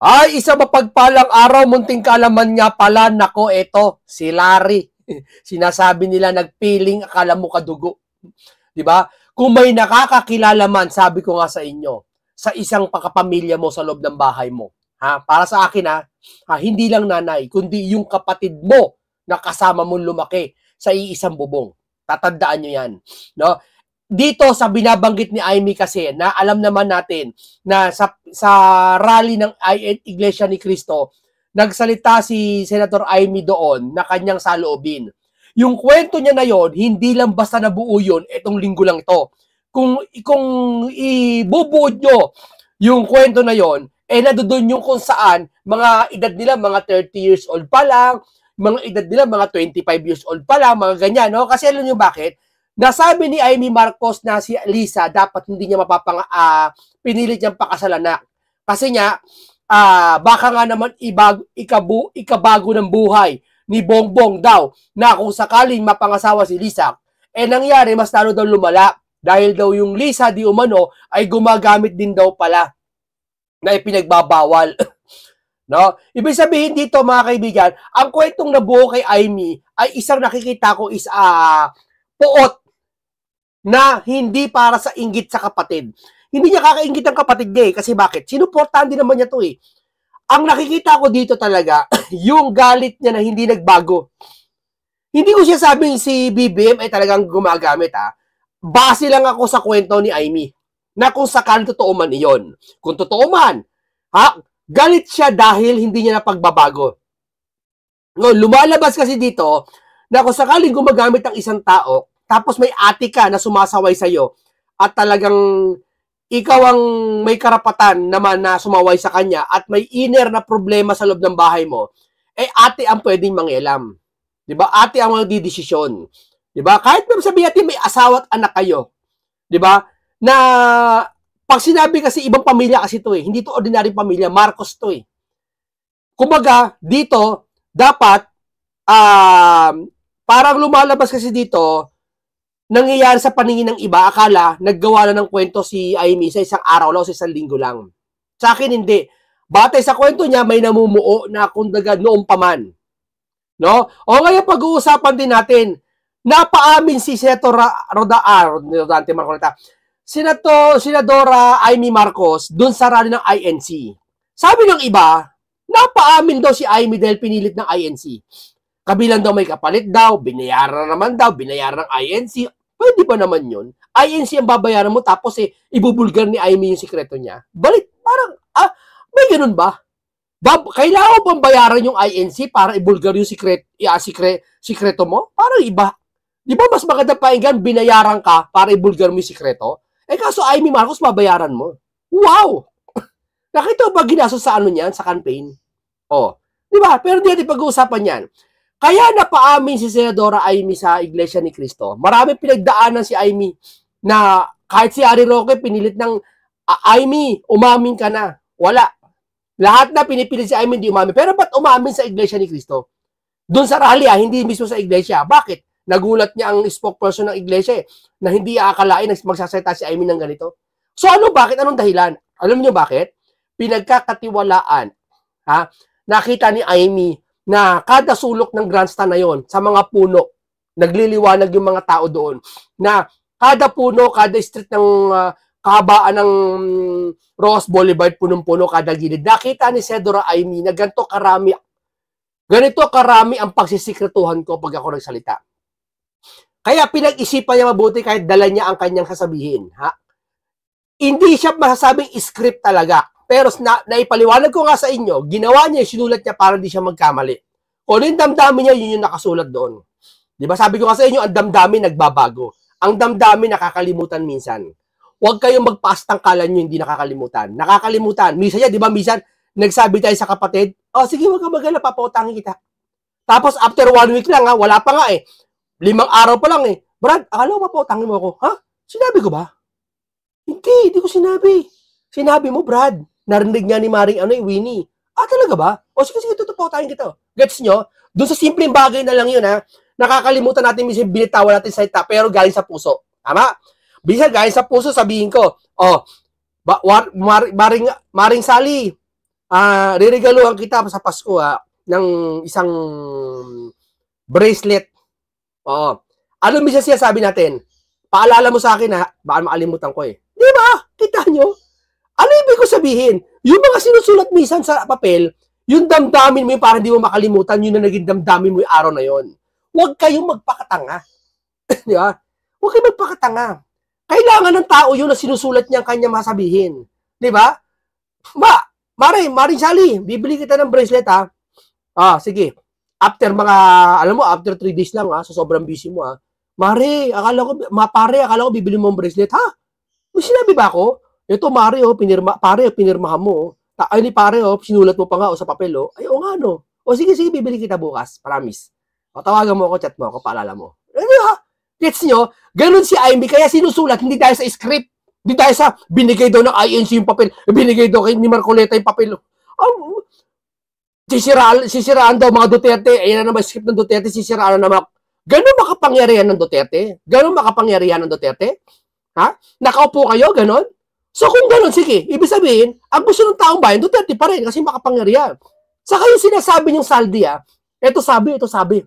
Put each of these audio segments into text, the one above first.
Ay, isa mapagpalang araw, munting kaalaman nga pala, nako, eto, si Larry. Sinasabi nila nagpiling, akala mo kadugo. 'Di ba? Kung may nakakakilala man, sabi ko nga sa inyo, sa isang pakapamilya mo sa loob ng bahay mo. Ha? Para sa akin hindi lang nanay, kundi yung kapatid mo na kasama mong lumaki sa iisang bubong. Tatandaan nyo yan. No? Dito sa binabanggit ni Amy kasi na alam naman natin na sa rally ng Iglesia ni Cristo, nagsalita si Senator Amy doon na kanyang saloobin. Yung kwento niya na yon, hindi lang basta nabuo yun, itong linggo lang to. Kung ibubuod nyo yung kwento na yon, nandoon yung kung saan mga edad nila mga 30 years old pa lang, mga edad nila mga 25 years old pa lang, mga ganyan, no? Kasi alam nyo bakit? Nasabi ni Amy Marcos na si Lisa dapat hindi niya pinilit niyang pakasalan na. Kasi niya, baka nga naman ikabago ng buhay ni Bongbong daw na kung sakaling mapangasawa si Lisa, nangyari mas lalo daw lumala dahil daw yung Lisa di umano ay gumagamit din daw pala na ipinagbabawal. No? Ibig sabihin dito mga kaibigan, ang kwentong nabuo kay Amy ay isang nakikita ko is puot na hindi para sa inggit sa kapatid. Hindi niya kakainggit ang kapatid niya kasi bakit? Sinuportahan din naman niya to eh. Ang nakikita ko dito talaga, yung galit niya na hindi nagbago. Hindi ko siya sabing si BBM ay talagang gumagamit Base lang ako sa kwento ni Amy na kung sakaling totoo man iyon. Kung totoo man, galit siya dahil hindi niya napagbabago. No, lumalabas kasi dito na kung sakaling gumagamit ang isang tao, tapos may ate ka na sumasaway sa'yo at talagang ikaw ang may karapatan naman na sumaway sa kanya at may inner na problema sa loob ng bahay mo, ate ang pwedeng mangialam. Diba? Ate ang magdidesisyon. Diba? Kahit sabihin natin may asawa at anak kayo. Diba? Na pag sinabi kasi ibang pamilya kasi to hindi to ordinary pamilya, Marcos to Kumbaga, dito, dapat, parang lumalabas kasi dito, nangyayari sa paningin ng iba, akala, naggawa na ng kwento si Amy sa isang araw lang o sa isang linggo lang. Sa akin, hindi. Batay sa kwento niya, may namumuo na kundaga noong paman. No? O ngayon, pag-uusapan din natin, napaamin si Senator Senadora Amy Marcos dun sa rally ng INC. Sabi ng iba, napaamin daw si Amy dahil pinilit ng INC. Kabilang daw may kapalit daw, binayaran ng INC. Pwede ba naman yun? INC ang babayaran mo tapos ibubulgar ni Amy yung sikreto niya. Balik, parang, may ganun ba? Kailangan bang bayaran yung INC para ibulgar yung sikreto mo? Parang iba. Di ba mas maganda painggan, binayaran ka para ibulgar mo yung sikreto? Kaso Amy Marcos, babayaran mo. Wow! Nakita ba ginastos sa niyan, sa campaign? Di ba? Pero di natin pag-uusapan yan. Kaya napaamin si Senadora Amy sa Iglesia ni Cristo. Maraming pinagdaanan si Amy na kahit si Ari Roque pinilit ng Amy, umamin ka na. Wala. Lahat na pinipilit si Amy, hindi umamin. Pero ba't umamin sa Iglesia ni Cristo? Doon sa rally, hindi mismo sa Iglesia. Bakit? Nagulat niya ang spokesperson ng Iglesia na hindi aakalain na magsasalita si Amy ng ganito. So bakit? Anong dahilan? Alam niyo bakit? Pinagkakatiwalaan. Nakita ni Amy na kada sulok ng grandstand na yon sa mga puno, nagliliwanag yung mga tao doon, na kada puno, kada street ng kahabaan ng Ross Boulevard, punong-puno kada gilid. Nakita ni Senadora Amy na ganito karami ang pagsisikretuhan ko pag ako nagsalita. Kaya pinag-isipan niya mabuti kahit dala niya ang kanyang sasabihin. Hindi siya masasabing script talaga. Pero naipaliwanag ko nga sa inyo, ginawa niya, sinulat niya para di siya magkamali. Kung yung damdamin niya, yun yung nakasulat doon. Di ba? Sabi ko nga sa inyo, ang damdamin nagbabago. Ang damdamin nakakalimutan minsan. Huwag kayong magpastang kala nyo hindi nakakalimutan. Nakakalimutan. Minsan di ba? Minsan, nagsabi tayo sa kapatid, sige, huwag ka magala, papautangin kita. Tapos, after 1 week lang, wala pa nga 5 araw pa lang Brad, akala mo papautangin mo ako? Sinabi ko ba? Hindi ko sinabi. Sinabi mo, Brad. Narinig nga ni Maring Winnie. Talaga ba? Sige, tutupautahin kita. Gets nyo? Doon sa simpleng bagay na lang yun, nakakalimutan natin minsan binitawan natin sa ita, pero galing sa puso. Tama? Bisa galing sa puso, sabihin ko, Maring Sally, Riregaluhan kita sa Pasko ng isang bracelet. Oo. Ano minsan siya sabi natin? Paalala mo sa akin baka makalimutan ko eh. Di ba? Kita nyo? Ano ibig ko sabihin? Yung mga sinusulat minsan sa papel, yung damdamin mo yung parang di mo makalimutan, yun na naging damdamin mo yung araw na yon. Huwag kayong magpakatanga. Di ba? Huwag kayong magpakatanga. Kailangan ng tao yun na sinusulat niya ang kanya masabihin. Di ba? Maring Sally, bibili kita ng bracelet sige. After after 3 days lang so sobrang busy mo Mare, akala ko bibili mo ng bracelet May sinabi ba ako? Ito Mare pinirmahan mo Ay ni pare sinulat mo pa nga sa papel Ay nga no. Sige bibili kita bukas, promise. Tawagan mo ako, chat mo ako, paalala mo. Gets nyo? Ganun si Amy, kaya sinusulat, hindi dahil sa script. Hindi dahil sa binigay daw ng INC yung papel, binigay daw ni Marcoleta yung papel. Sisiraan daw mga Duterte, ayan na naman script ng Duterte, sisiraan na naman. Ganun makapangyarihan ng Duterte? Ganun makapangyarihan ng Duterte? Nakaupo kayo, ganun? So kung ganun, sige, ibig sabihin, ang gusto ng taong bayan, Duterte pa rin kasi makapangyarihan. Saka yung sinasabi niyong Saldi, ito sabi.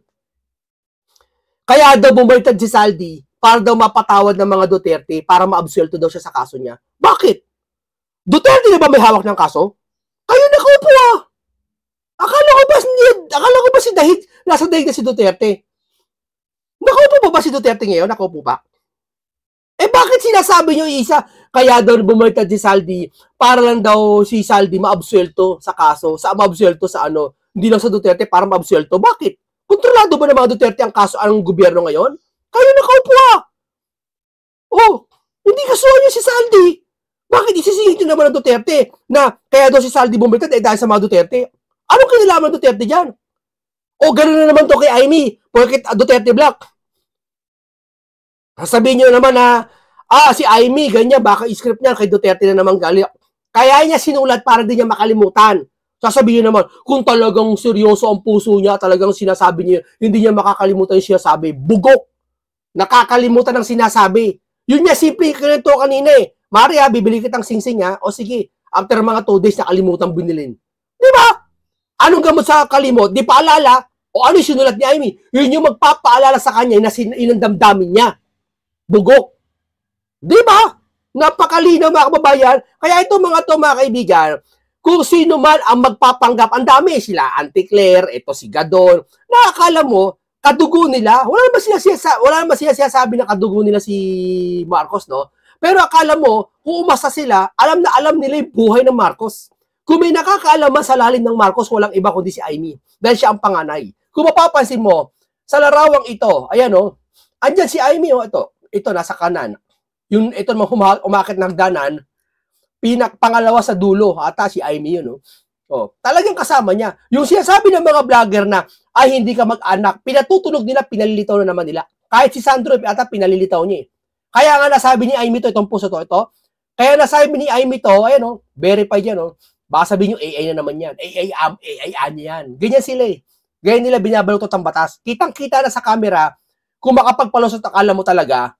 Kaya daw bumalitad si Saldi para daw mapatawad ng mga Duterte para maabsuelto daw siya sa kaso niya. Bakit? Duterte na ba may hawak ng kaso? Kayo nakaupo Akala ko ba si Dahig, nasa Dahig na si Duterte? Nakaupo ba si Duterte ngayon? Nakaupo ba? Bakit sinasabi niyo isa, kaya daw bumalitad si Saldi para lang daw si Saldi maabsuelto sa kaso, maabsuelto sa hindi lang sa Duterte para maabsuelto. Bakit? Kontrolado ba ng mga Duterte ang kaso ang gobyerno ngayon? Kayo nakaupo hindi kasuhan niyo si Saldi. Bakit isisingit niyo naman ng Duterte na kaya daw si Saldi bumalitad dahil sa mga Duterte? Anong kinalaman ng Duterte dyan? Gano'n na naman to kay Amy, porket Duterte Black. Sasabihin nyo naman si Amy, ganyan, baka script niya kay Duterte na naman galing. Kaya niya sinulat para din niya makalimutan. Sasabihin naman, kung talagang seryoso ang puso niya, talagang sinasabi niya, hindi niya makakalimutan yung sinasabi. Bugok! Nakakalimutan ang sinasabi. Yun niya, simple, kinito kanina Maria, bibili kitang singsing O sige, after mga 2 days, nakalimutan binilin. Di ba? Anong gamot sa kalimot? Di paalala? Ano yung sinulat ni Amy? Yun yung magpapaalala sa kanya na inandamdamin niya. Bugok. Di ba? Napakalinaw mga kababayan. Kaya ito mga kaibigan, kung sino man ang magpapanggap, ang dami sila, Auntie Claire, ito si Gadon, nakakala mo, kadugo nila, wala naman sila sabi na kadugo nila si Marcos, no? Pero akala mo, kung umasa sila, alam na alam nila yung buhay ng Marcos. Kung may nakakaalaman sa lalim ng Marcos, walang iba kundi si Amy. Dahil siya ang panganay. Kung mapapansin mo, sa larawang ito, ayan andyan si Amy ito nasa kanan. Ito umakit ng hagdanan, pangalawa sa dulo, ata si Amy yun. Talagang kasama niya. Yung sinasabi ng mga vlogger na, ay hindi ka mag-anak, pinatutunog nila, pinalilitaw na naman nila. Kahit si Sandro, ata pinalilitaw niya Kaya nga nasabi ni Amy itong puso ito. Kaya nasabi ni Amy verified yan Baka sabihin nyo, AI na naman yan. AI yan. Ganyan sila Ganyan nila binabalutot ang batas. Kitang-kita na sa camera, kung makapagpalusot, akala mo talaga,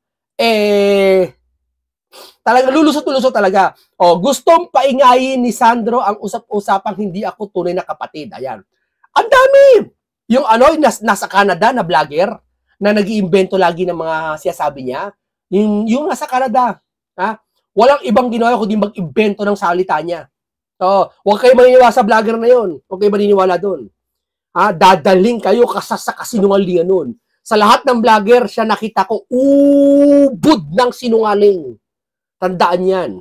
talaga lulusot-lulusot talaga. Gustong paingayin ni Sandro ang usap-usapang hindi ako tunay na kapatid. Ayan. Ang dami! Yung nasa Canada na vlogger, na nag-iimbento lagi ng mga siyasabi niya, yung nasa Canada, walang ibang ginawa kundi mag-imbento ng salita niya. Huwag kayo maniniwala sa vlogger na yon. Huwag kayo maniniwala doon. Dadaling kayo sa kasinungalingan nun. Sa lahat ng vlogger, siya nakita ko, ubod ng sinungaling. Tandaan yan.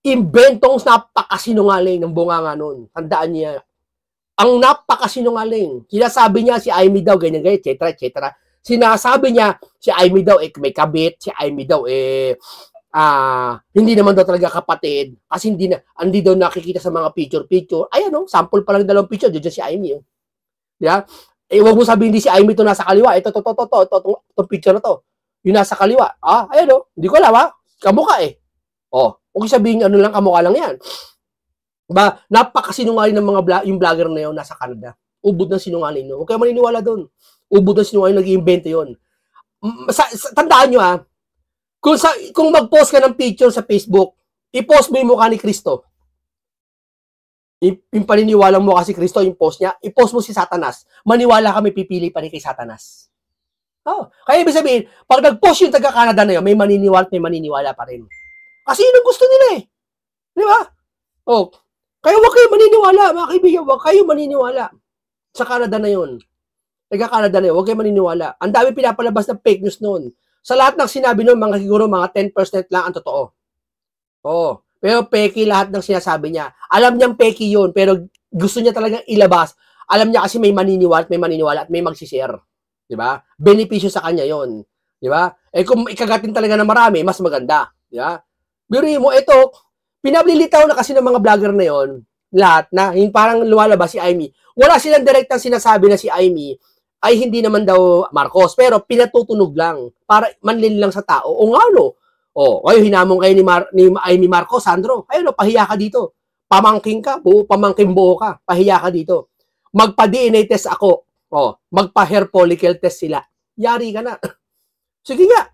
Imbentong napakasinungaling ng bunganga nun. Tandaan niya. Ang napakasinungaling. Sinasabi niya si Amy daw, ganyan, etc. Sinasabi niya si Amy daw, may kabit. Si Amy daw, hindi naman daw talaga kapatid kasi hindi daw nakikita sa mga picture. Ayan sample pa lang 2 picture, diyan si Amy. Yeah? Wag mo sabihin hindi si Amy to nasa kaliwa. Ito picture na to. Yung nasa kaliwa. Ayan hindi ko alam kamukha okay sabihin lang kamukha lang yan. Diba? Napakasinungaling ng yung vlogger na yun nasa Canada. Ubod ng sinungaling. Huwag kayo maniniwala doon. Ubod ng sinungaling, nag-iimbento yun. Tandaan nyo kung mag-post ka ng picture sa Facebook, i-post mo yung mukha ni Cristo. yung paniniwala mo kasi Kristo, yung post niya, i-post mo si Satanas, maniwala kami pipili pa rin kay Satanas. Oh, kaya ibig sabihin, pag nag-post yung taga-Canada na yun, may maniniwala pa rin. Kasi yun ang gusto nila eh. Di ba? Oh, kaya huwag kayo maniniwala, mga kaibigan, huwag kayo maniniwala sa Canada na yun. Taga-Canada na yun, huwag kayo maniniwala. Ang dami pinapalabas ng fake news noon. Sa lahat ng sinabi noon, mga siguro mga 10% lang ang totoo. Oh, pero peki lahat ng sinasabi niya. Alam niyang peki yun, pero gusto niya talagang ilabas. Alam niya kasi may maniniwala at may magsishare. Di ba? Benepisyo sa kanya yon, di ba? Eh kung ikagatin talaga ng marami, mas maganda, di ba? Biruin mo, ito, pinablilitaw na kasi ng mga vlogger na yon, lahat na, yung parang lumalabas si Amy. Wala silang direktang sinasabi na si Amy ay hindi naman daw Marcos, pero pinatutunog lang para manlil lang sa tao. O nga no, o kayo hinamon kayo ni Amy Marcos, Sandro, ayun, pahiya ka dito. Pamangking ka, pamangking buo ka, pahiya ka dito. Magpa-DNA test ako. Oh, magpa-hair follicle test sila. Yari ka na. Sige nga.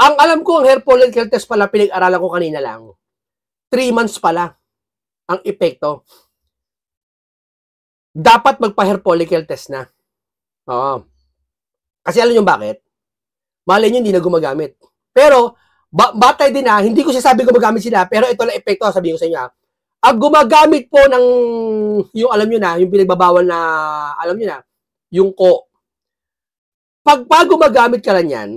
Ang alam ko, ang hair follicle test pala, pinag-aralan ko kanina lang. 3 months pala ang epekto. Dapat magpa-hair follicle test na. Oo. Kasi alam nyo bakit? Malay nyo, hindi na gumagamit. Pero, batay din na, hindi ko sasabi gumagamit sila, pero ito lang epekto, sabihin ko sa inyo. Ang gumagamit po ng, yung alam nyo na, yung pinagbabawal na, alam nyo na, yung ko. Pag gumagamit ka lang yan,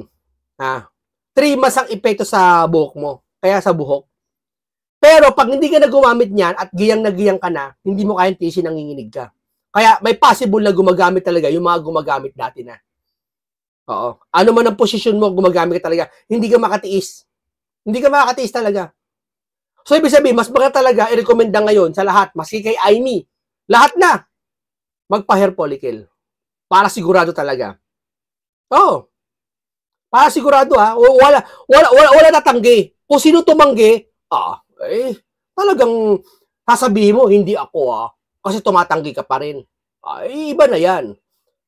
3 months ang epekto sa buhok mo. Kaya sa buhok. Pero pag hindi ka na gumamit niyan at giyang na giyang ka na, hindi mo kayang tiisin, nanginginig ka. Kaya may possible na gumagamit talaga yung mga gumagamit dati na. Oo. Ano man ang posisyon mo, gumagamit ka talaga. Hindi ka makatiis. Hindi ka makatiis talaga. So, ibig sabihin, mas maganda talaga i-recommenda ngayon sa lahat, maski kay Amy, lahat na, magpa-hair follicle. Para sigurado talaga. Oo. Para sigurado ha. Wala natanggi. Kung sino tumanggi, talagang sasabihin mo, hindi ako kasi tumatanggi ka pa rin. Iba na yan.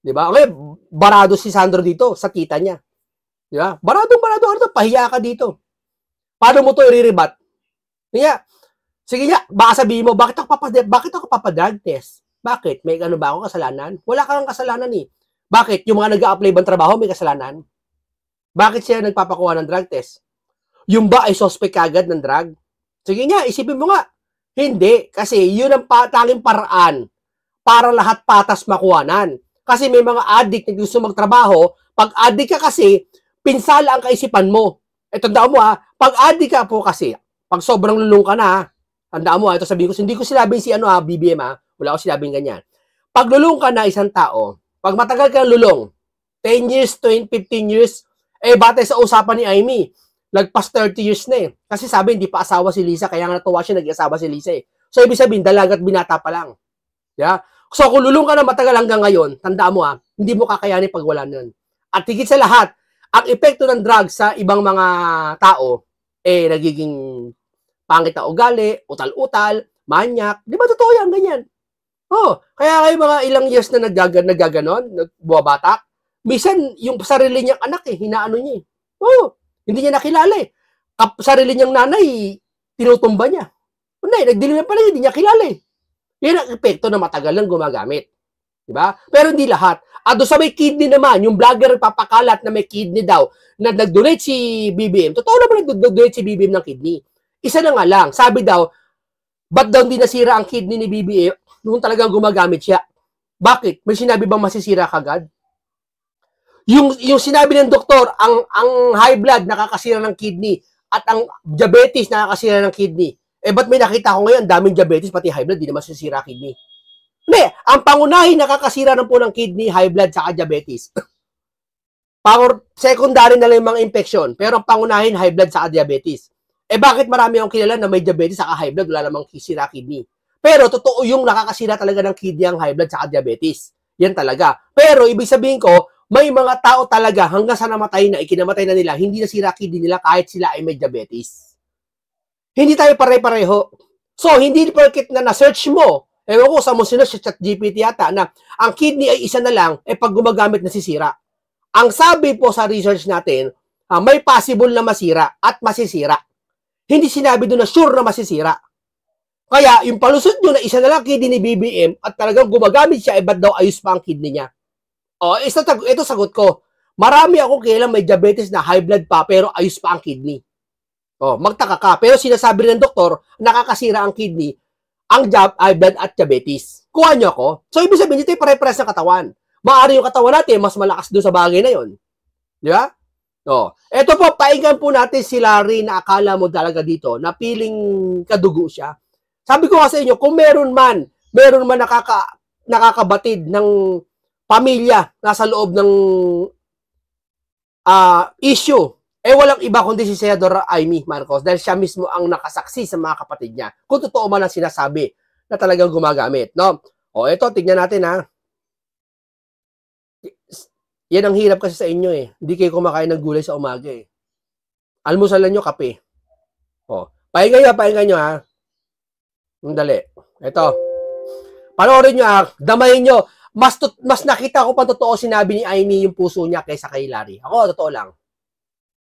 Diba? Okay, barado si Sandro dito sa kita niya. Diba? Barado, pahiya ka dito. Paano mo to i-rebat? Sige nga, baka sabihin mo, bakit ako papadrag test? Bakit? May ano ba ako kasalanan? Wala kang kasalanan eh. Bakit? Yung mga nag-a-apply bang trabaho may kasalanan? Bakit siya nagpapakuha ng drug test? Yung ba ay suspect kagad ng drug? Sige nga, isipin mo nga. Hindi, kasi yun ang tanging paraan para lahat patas makuhanan. Kasi may mga addict na gusto magtrabaho. Pag addict ka kasi, pinsala ang kaisipan mo. Tandaan mo pag addict ka po kasi, pag sobrang lulong ka na, tandaan mo ito sabihin ko, hindi ko sinabing si BBM wala ko sinabing ganyan. Pag lulong ka na isang tao, pag matagal ka lulong, 10 years, 15 years, batay sa usapan ni Amy, nagpas 30 years na eh. Kasi sabi, hindi pa asawa si Lisa, kaya nga natuwa siya, nag-asawa si Lisa eh. So, ibig sabihin, dalagat binata pa lang. Yeah? So, kung lulong ka na matagal hanggang ngayon, tandaan mo hindi mo kakayanin pag wala nun. At higit sa lahat, ang epekto ng drugs sa ibang mga tao, nagiging pangit na ugali, utal-utal, manyak. Di ba totoo yan, ganyan? Kaya kayo mga ilang years na naggaganon, nagbuwabatak, minsan yung sarili niyang anak hinaano niya hindi niya nakilala sarili niyang nanay, tinutumba niya. Nagdilim pa lang, hindi niya kilala Yan ang epekto na matagal lang gumagamit. Diba? Pero hindi lahat. Doon sa may kidney naman, yung vlogger papakalat na may kidney daw, na nag-donate si BBM. Totoo naman nag-donate si BBM ng kidney. Isa na nga lang, sabi daw, ba't daw hindi nasira ang kidney ni BBM nung talagang gumagamit siya? Bakit? May sinabi bang masisira kagad? Yung sinabi ng doktor, ang high blood nakakasira ng kidney at ang diabetes nakakasira ng kidney. Ba't may nakita ko ngayon, daming diabetes, pati high blood, di naman masisira kidney. Hindi, ang pangunahin nakakasira ng po ng kidney, high blood, saka diabetes. Secondary na lang yung mga infection, pero ang pangunahin, high blood, saka diabetes. Bakit marami akong kilala na may diabetes, saka high blood, wala namang sira kidney. Pero totoo yung nakakasira talaga ng kidney ang high blood, saka diabetes. Yan talaga. Pero ibig sabihin ko, may mga tao talaga hanggang sa namatay na, ikinamatay na nila, hindi nasira kidney nila kahit sila ay may diabetes. Hindi tayo pare-pareho. So, hindi porket na na-search mo, ewan ko sa mo sinearch sa ChatGPT yata, na ang kidney ay isa na lang, pag gumagamit nasisira. Ang sabi po sa research natin, may possible na masira at masisira. Hindi sinabi doon na sure na masisira. Kaya, yung palusot nyo na isa na lang kidney ni BBM at talagang gumagamit siya, ba't daw ayos pa ang kidney niya? O, ito sagot ko. Marami ako kailang may diabetes na high blood pa, pero ayos pa ang kidney. O, magtaka ka. Pero sinasabi ng doktor, nakakasira ang kidney, ang high blood at diabetes. Kuha nyo ako. So, ibig sabihin, ito yung pare-pares ng katawan. Maaari yung katawan natin, mas malakas doon sa bagay na yon. Di ba? O, eto po, painggan po natin si Larry na akala mo talaga dito, na piling kadugo siya. Sabi ko nga sa inyo, kung meron man nakakabatid ng pamilya nasa loob ng issue, walang iba kundi si Senador Amy Marcos dahil siya mismo ang nakasaksi sa mga kapatid niya. Kung totoo man ang sinasabi na talagang gumagamit, no? O, eto, tignan natin, ha. Yan ang hirap kasi sa inyo, eh. Hindi kayo kumakain ng gulay sa umaga, eh. Almusalan nyo, kape. O, pahinga nyo, ha. Dali. Ito. Panoorin nyo, ha. Damayin nyo. Mas nakita ko pa totoo sinabi ni Amy yung puso niya kaysa kay Larry. Ako, totoo lang.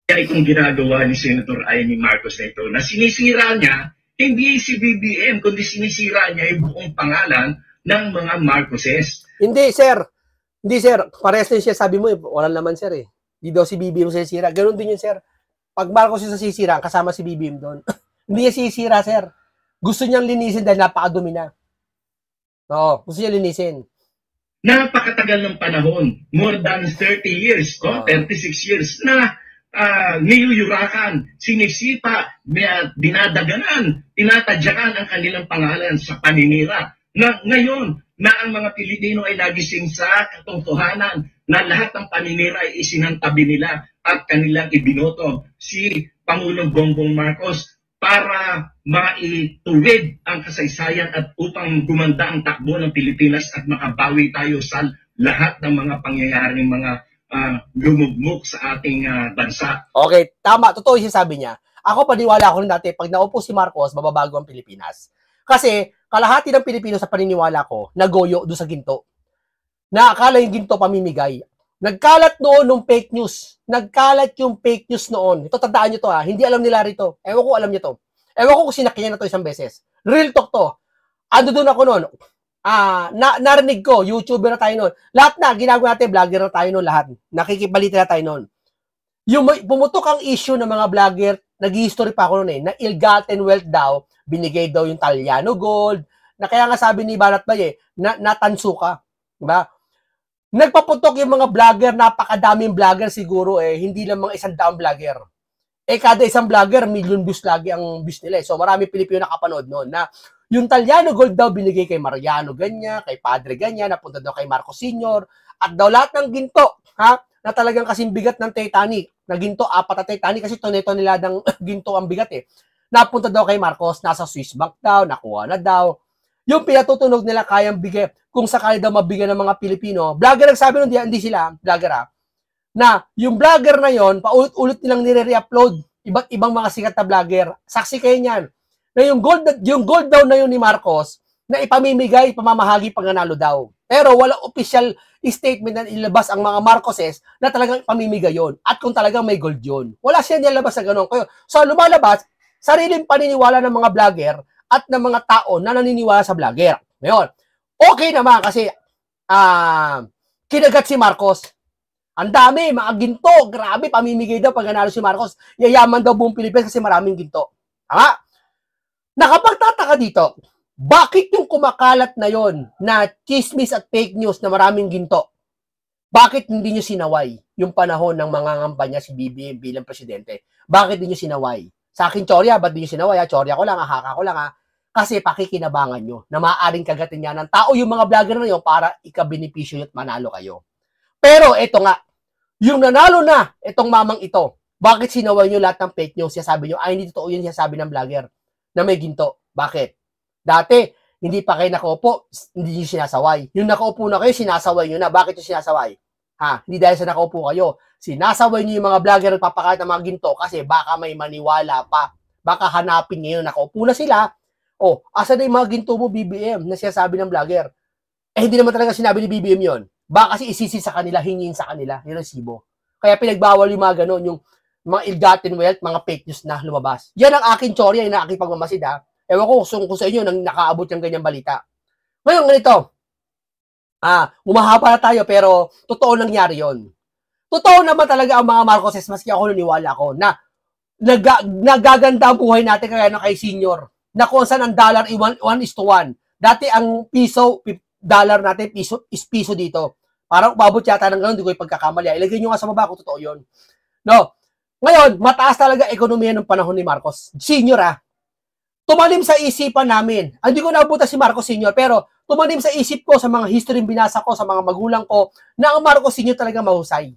Kaya itong ginagawa ni Senator Amy Marcos na ito, na sinisira niya, hindi si BBM, kundi sinisira niya yung buong pangalan ng mga Marcoses. Hindi, sir. Hindi, sir. Parehas din siya. Sabi mo, wala naman, sir, eh. Hindi daw si BBM sisira. Ganun din yun, sir. Pag Marcos yung sisira, kasama si BBM doon. Hindi niya sisira, sir. Gusto niyang linisin dahil napakadumi na. Oo, gusto niya linisin. Napakatagal ng panahon, more than 30 years, 36 years, na niyuyurakan, sinisipa, dinadaganan, tinatadyakan ang kanilang pangalan sa paninira. Ngayon, na ang mga Pilipino ay nagising sa katotohanan na lahat ng paninira ay isinantabi nila at kanilang ibinoto si Pangulong Bongbong Marcos para maituwid ang kasaysayan at upang gumanda ang takbo ng Pilipinas at makabawi tayo sa lahat ng mga pangyayaring mga lumugmok sa ating bansa. Okay, tama. Totoo yung sabi niya. Ako, paniwala ko rin dati, pag naupo si Marcos, mababago ang Pilipinas. Kasi, kalahati ng Pilipino sa paniniwala ko, nagoyo doon sa ginto. Na akala yung ginto pamimigay. Nagkalat noon ng fake news. Nagkalat yung fake news noon. Ito, tandaan nyo to, ha. Hindi alam nila rito. Ewan ko alam nyo to. Ewan ko kung sinakyan na to isang beses. Real talk to. Ando doon ako noon. Narinig ko, YouTuber na tayo noon. Lahat na, ginagawa natin, vlogger na tayo noon lahat. Nakikibalita na tayo noon. Yung pumutok ang issue ng mga vlogger, nag-history pa ako noon, na ill-gotten wealth daw, binigay daw yung Taliano Gold, na kaya nga sabi ni Banat Bay, natanso ka. Diba? Nagpaputok yung mga vlogger, napakadaming vlogger siguro, hindi lang mga 100 vlogger. Kada isang vlogger, million views lagi ang views nila. So marami Pilipino nakapanood noon na yung Taliano Gold daw binigay kay Mariano ganyan, kay Padre ganyan, napunta daw kay Marcos Sr. At daw lahat ng ginto, na talagang kasing bigat ng Titanic, na ginto, 4 na Titanic, kasi tonel-toneladang ginto ang bigat napunta daw kay Marcos, nasa Swiss Bank daw, nakuha na daw. Yung pinatutunog nila kayang bigay, kung sakali daw mabigyan ng mga Pilipino, vlogger nagsabi nun, hindi sila, vlogger na yung vlogger na yon, paulit-ulit nilang nire-re-upload, iba't ibang mga sikat na vlogger. Saksi kayo niyan. Na yung gold daw na yun ni Marcos, na ipamimigay, pamamahagi pag nanalo daw. Pero walang official statement na ilabas ang mga Marcoses na talagang ipamimigay yon. At kung talagang may gold yun. Wala siya nilabas na gano'n. So lumalabas, sariling paniniwala ng mga vlogger at ng mga tao na naniniwala sa vlogger. Ngayon, okay naman kasi kinagat si Marcos. Ang dami, mga ginto. Grabe, pamimigay daw pag nanalo si Marcos. Yayaman daw buong Pilipinas kasi maraming ginto. Tama? Nakapagtataka dito, bakit yung kumakalat na yon na chismis at fake news na maraming ginto, bakit hindi nyo sinaway yung panahon ng mga ngampanya si BBM bilang presidente? Bakit hindi nyo sinaway? Sa akin, Chorya, ba't hindi nyo sinaway? Chorya ko lang, haka ko lang. Kasi pakikinabangan nyo na maaaring kagatin niya ng tao yung mga vlogger na yun para ikabenepisyo at manalo kayo. Pero eto nga, yung nanalo na itong mamang ito, bakit sinaway nyo lahat ng fake news? Sabi nyo, ay hindi totoo yun sabi ng vlogger na may ginto. Bakit? Dati, hindi pa kayo nakaupo, hindi nyo sinasaway. Yung nakaupo na kayo, sinasaway nyo na. Bakit yung sinasaway? Hindi dahil sa nakaupo kayo. Sinasaway nyo yung mga vlogger at papakalat ng mga ginto kasi baka may maniwala pa. Baka hanapin ngayon, nakaupo na sila. Asa na yung mga ginto mo, BBM, na sinasabi ng vlogger? Hindi naman talaga sinabi ni BBM yon. Baka kasi isisi sa kanila, hingin sa kanila, yung resibo. Kaya pinagbawal yung mga ganon, yung mga ill-gotten wealth, mga fake news na lumabas. Yan ang aking Chorya, yung aking pagmamasid Ewan ko kung sa inyo nang nakaabot yung ganyang balita. Ngayon, ganito. Umahaba na tayo pero totoo nangyari yon. Totoo naman talaga ang mga Marcoses, maski ako naniwala ko, na nagaganda ang buhay natin kaya na kay senior. Na kung saan ang dollar 1:1. Dati ang dollar natin piso dito. Parang umabot yata ng gano'n, hindi ko ipagkakamali. Ilagay nyo nga sa baba kung totoo yun. No. Ngayon, mataas talaga ekonomiya ng panahon ni Marcos. Senior tumalim sa isipan namin. Hindi ko naabutan si Marcos Senior, pero tumalim sa isip ko sa mga history binasa ko, sa mga magulang ko, na ang Marcos Senior talaga mahusay.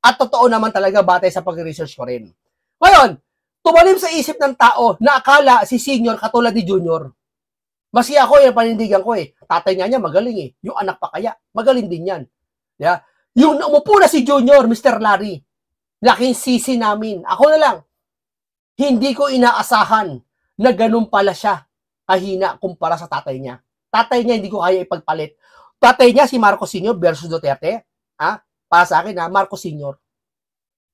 At totoo naman talaga batay sa pag-research ko rin. Ngayon, tumalim sa isip ng tao na akala si Senior katulad ni Junior. Maski ako, yung panindigan ko tatay niya magaling Yung anak pa kaya, magaling din yan. Yeah? Yung umupo na si Junior, Mr. Larry, laking sisi namin. Ako na lang, hindi ko inaasahan na ganun pala siya kahina kumpara sa tatay niya. Tatay niya hindi ko kaya ipagpalit. Tatay niya si Marcos Sr. versus Duterte. Para sa akin Marcos Sr.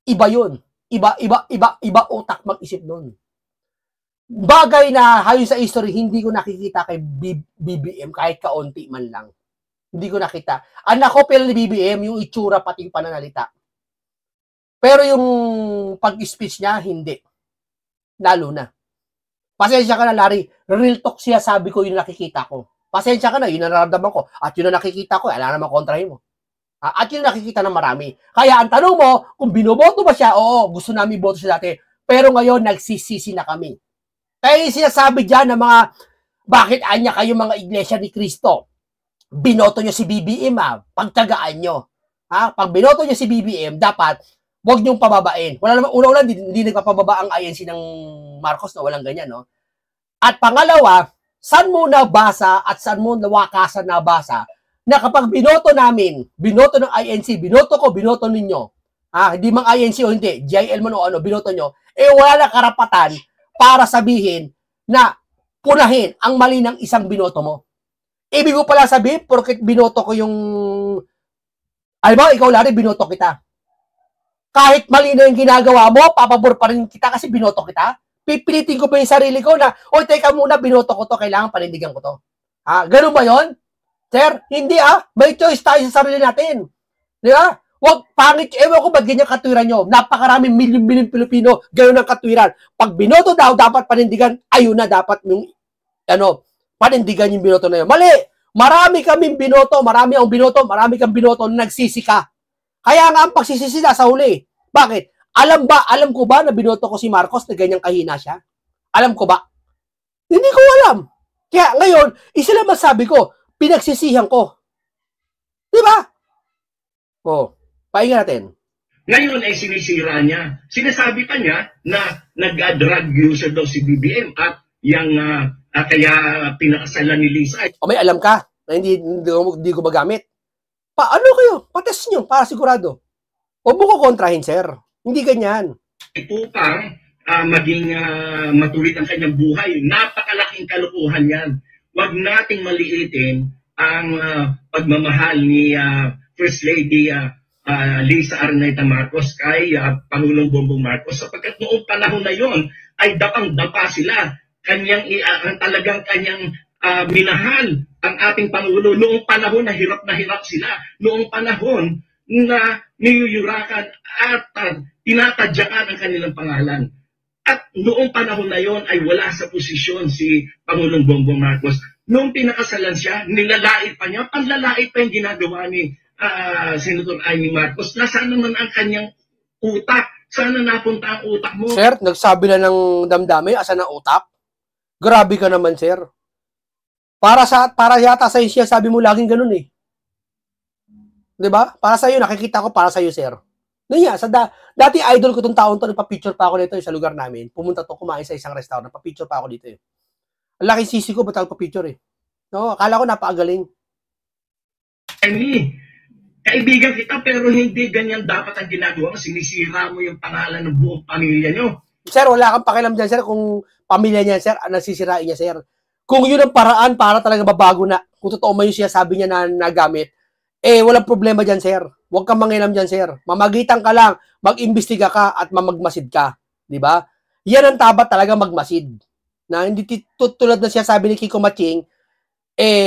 Iba yun. Iba utak mag-isip nun. Bagay na hayon sa history, hindi ko nakikita kay BBM kahit kaunti man lang. Hindi ko nakita. Anak ko pero ni BBM, yung itsura pati yung pananalita. Pero yung pag-speech niya, hindi. Lalo na. Pasensya ka na, Larry. Real talk siya, sabi ko, yung nakikita ko. Pasensya ka na, yun ang nararamdaman ko. At yun ang nakikita ko, wala naman kontrahin mo. At yun ang nakikita ng marami. Kaya ang tanong mo, kung binoboto ba siya, oo, gusto namin boto siya dati. Pero ngayon, nagsisisi na kami. Kaya yung sinasabi dyan ng mga, bakit anya kayo mga iglesia ni Cristo? Binoto nyo si BBM, pagtagaan nyo. Pag binoto nyo si BBM, dapat, huwag niyong pababain. Wala naman, una-una, hindi nagpapababa ang INC ng Marcos na walang ganyan, no? At pangalawa, saan mo nabasa at saan mo nawakasan nabasa na kapag binoto namin, binoto ng INC, binoto ko, binoto ninyo, hindi mang INC o hindi, GIL man o ano, binoto nyo, wala na karapatan para sabihin na punahin ang mali ng isang binoto mo. Ibig ko pala sabihin, porket binoto ko yung, alam mo, ikaw Larry, binoto kita. Kahit mali na yung ginagawa mo, papabor pa rin kita kasi binoto kita. Pipilitin ko ba yung sarili ko na, oy, teka muna, binoto ko to, kailangan panindigan ko to. Ganun ba yon? Sir, hindi may choice tayo sa sarili natin. Di ba? Huwag pangit, ewan ko ba't ganyan katwiran nyo. Napakaraming milyon-milyon Pilipino, gano'n ang katwiran. Pag binoto daw, dapat panindigan, ayun na, dapat yung, panindigan yung binoto na yun. Mali! Marami kaming binoto, marami kang binoto na nagsisi ka. Kaya nga ang pagsisisi na sa huli. Bakit? Alam ko ba na binoto ko si Marcos na ganyang kahina siya? Alam ko ba? Hindi ko alam. Kaya ngayon, isa lang masabi ko, pinagsisihan ko. Di ba? Pahinga natin. Ngayon ay sinisira niya. Sinasabi pa niya na nag-drug user daw si BBM at yung kaya pinakasalan ni Lisa. May alam ka na hindi ko magamit. Ano kayo? Patest nyo para sigurado. Huwag mo ko kontrahin, sir. Hindi ganyan. Upang maging matuwid ang kanyang buhay. Napakalaking kalukuhan yan. Huwag nating maliitin ang pagmamahal ni First Lady Lisa Araneta Marcos kay Pangulong Bongbong Marcos. Sapagkat noong panahon na yon ay dapang-dapa sila. Talagang kanyang minahal ang ating Pangulo noong panahon na hirap sila, noong panahon na niyuyurakan at tinatadyakan ang kanilang pangalan. At noong panahon na yon ay wala sa posisyon si Pangulong Bongbong Marcos. Noong pinakasalan siya, nilalait pa niya, panlalait pa yung ginagawa ni Senator Amy Marcos. Nasaan naman ang kanyang utak? Sana napunta ang utak mo? Sir, nagsabi na ng damdamin, asan ang utak? Grabe ka naman, sir. Para yata sa siya, sabi mo laging ganun eh. 'Di ba? Para sa iyo nakikita ko para sa iyo, sir. Niya, dati idol ko tong taon to, nagpa-picture pa ako dito sa lugar namin. Pumunta to kumain sa isang restaurant, nagpa-picture pa ako dito eh. Ang laking sisi ko ba't nagpa-picture eh. No, akala ko napakagaling. Kaibigan kita pero hindi ganyan dapat ang ginagawa mo. Sinisira mo yung pangalan ng buong pamilya nyo. Sir, wala kang pakialam dyan, sir, kung pamilya niya, sir, nasisirain niya, sir. Kung yun ang paraan para talaga mabago na, kung totoo man yung siya sabi niya na nagamit, walang problema dyan, sir. Huwag kang mangilam dyan, sir. Mamagitan ka lang, mag-imbestiga ka at mamagmasid ka. Di ba? Yan ang tabat talaga magmasid. Na hindi tulad na siya sabi ni Kiko Maching,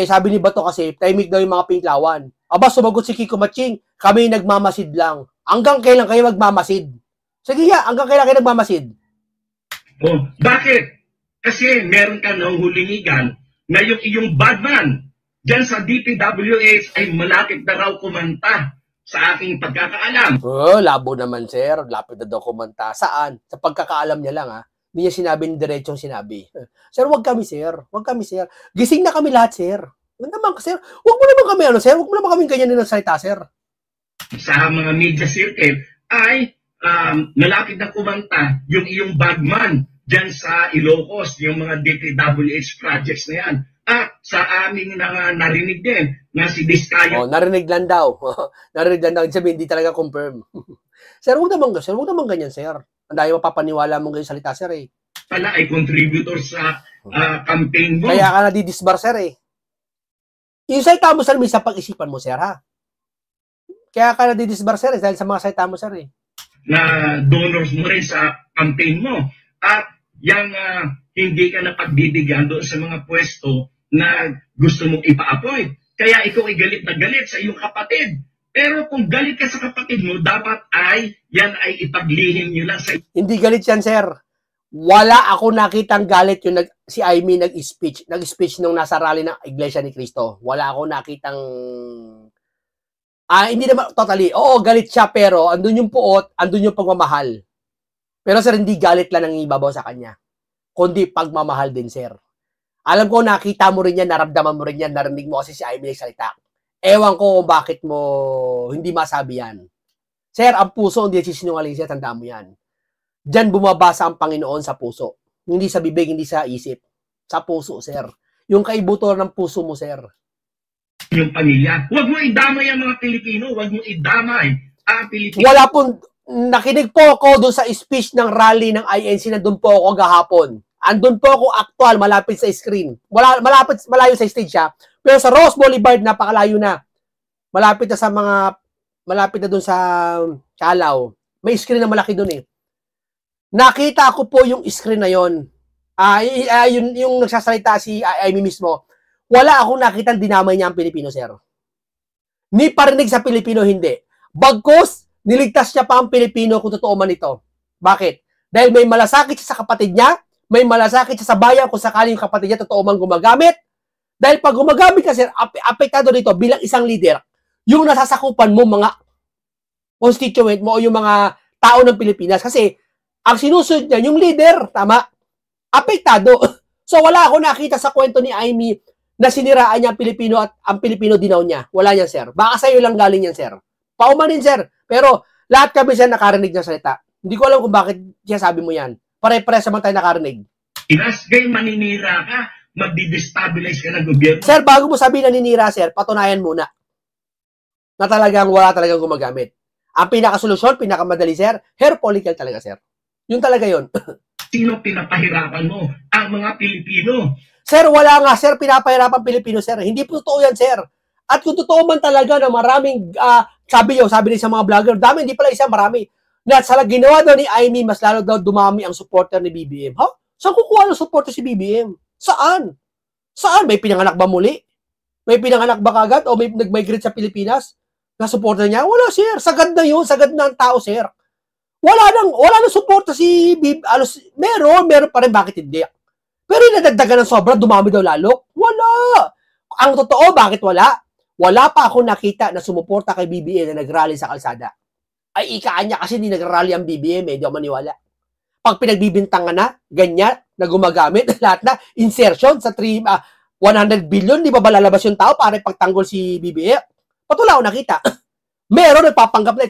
sabi ni Bato kasi, tahimik daw yung mga pinklawan. Aba, sumagot si Kiko Maching, kami nagmamasid lang. Hanggang kailan kayo magmamasid? Sige nga, hanggang kailan kayo nagmamasid? Oh, bakit? Kasi meron ka nahuhulingigan na yung iyong badman dyan sa DPWH ay malapit na raw kumanta sa aking pagkakaalam. Oh, labo naman, sir. Lapit na daw kumanta. Saan? Sa pagkakaalam niya lang, ha? Hindi niya sinabi ng diretsong sinabi. Sir, wag kami, sir. Wag kami, sir. Gising na kami lahat, sir. Wag naman, sir. Wag mo naman kami, sir. Wag mo naman kami ganyan ng salita, sir. Sa mga media circle ay malapit na kumanta yung iyong bagman dyan sa Ilocos, yung mga DPWH projects na yan. At sa aming narinig din na si Vizcaya. Oh, narinig lang daw. Narinig lang daw. Sabi, hindi talaga confirm. Sir, wag naman ganyan, sir. Ang dahil mapapaniwala mong ganyan salita, sir, eh. Pala ay contributor sa campaign mo. Kaya ka nadidisbar, sir, eh. Yung salita mo, sir, minsan pag-isipan mo, sir, ha? Kaya ka nadidisbar, sir, dahil sa mga salita mo, sir, eh. Na donors mo rin sa campaign mo. At yung hindi ka na pagbibigyan doon sa mga pwesto na gusto mong ipa-appoint. Kaya ikaw ay galit na galit sa iyong kapatid. Pero kung galit ka sa kapatid mo, dapat yan ay ipaglihim nyo lang sa... Hindi galit yan, sir. Wala ako nakitang galit yung si Aimee nag-speech. Nag-speech nung nasa rally ng Iglesia ni Cristo. Wala ako nakitang... hindi naman totally. Oo, galit siya, pero andun yung puot, andun yung pagmamahal. Pero sir, hindi galit lang ang ibabaw sa kanya. Kundi pagmamahal din, sir. Alam ko, nakita mo rin yan, naramdaman mo rin yan, narinig mo kasi si Aimee nagsalita. Ewan ko kung bakit mo hindi masabi yan. Sir, ang puso hindi sinungaling, siya, tandaan mo yan. Diyan bumabasa ang Panginoon sa puso. Hindi sa bibig, hindi sa isip. Sa puso, sir. Yung kaibutor ng puso mo, sir. Yung pamilya. Huwag mo idamay ang mga Pilipino. Huwag mo idamay ang Pilipino. Wala po, nakinig po ako doon sa speech ng rally ng INC na doon po ako gahapon. Andun po ako actual, malapit sa screen. Malayo sa stage siya. Pero sa Rose Boulevard, napakalayo na. Malapit na doon sa Calaw. May screen na malaki doon, eh. Nakita ko po yung screen na yon. Yung nagsasalita si Aimee mismo. Wala akong nakitang dinamay niya ang Pilipino, sir. Ni parinig sa Pilipino, hindi. Bagkus, niligtas niya pa ang Pilipino kung totoo man ito. Bakit? Dahil may malasakit siya sa kapatid niya, may malasakit siya sa bayan kung sakali yung kapatid niya totoo man gumagamit. Dahil pag gumagamit ka, sir, apektado dito bilang isang leader, yung nasasakupan mo mga constituent mo o yung mga tao ng Pilipinas. Kasi ang sinusunod niya, yung leader, tama, apektado. So wala ako nakita sa kwento ni Aimee na siniraan niya ang Pilipino at ang Pilipino dinaw niya. Wala yan, sir. Baka sa'yo lang galing yan, sir. Paumanin, sir. Pero lahat kami, sir, nakarinig ng salita. Hindi ko alam kung bakit siya sabi mo yan. Pare-pare naman tayo nakarinig. Gay, maninira ka, magdi-destabilize ka ng gobyerno. Sir, bago mo sabihin naninira, sir, patunayan muna na talagang wala talagang gumagamit. Ang pinakasolusyon, pinakamadali, sir, hair follicle talaga, sir. Yun talaga yun. Sino pinapahirapan mo? Ang mga Pilipino. Sir, wala nga, sir, pinapahirapan Pilipino, sir. Hindi po totoo yan, sir. At kung totoo man talaga na maraming, sabi ni sa mga vlogger, dami, hindi pala isa, marami. Na sa ginawa daw ni Aimee, mas lalo daw dumami ang supporter ni BBM. Ha? Saan kukuha ng supporter si BBM? Saan? Saan? May pinanganak ba muli? May pinanganak ba kagad? O may nag-migrate sa Pilipinas na supporter niya? Wala, sir. Sagad na yun. Sagad na ang tao, sir. Wala nang supporter si BBM. Meron pa rin. Bakit hindi? Pero nadagdagan ng sobra, dumami daw lalo? Wala. Ang totoo, bakit wala? Wala pa ako nakita na sumuporta kay BBM na nag-rally sa kalsada. Ay, ikaan niya kasi hindi nag-rally ang BBM, hindi ako maniwala. Pag pinagbibintangan na, ganyan, na gumagamit, lahat na, insertion sa 100 billion, di ba lalabas yung tao para pagtanggol si BBM? Patula ako nakita. Meron nagpapanggap na,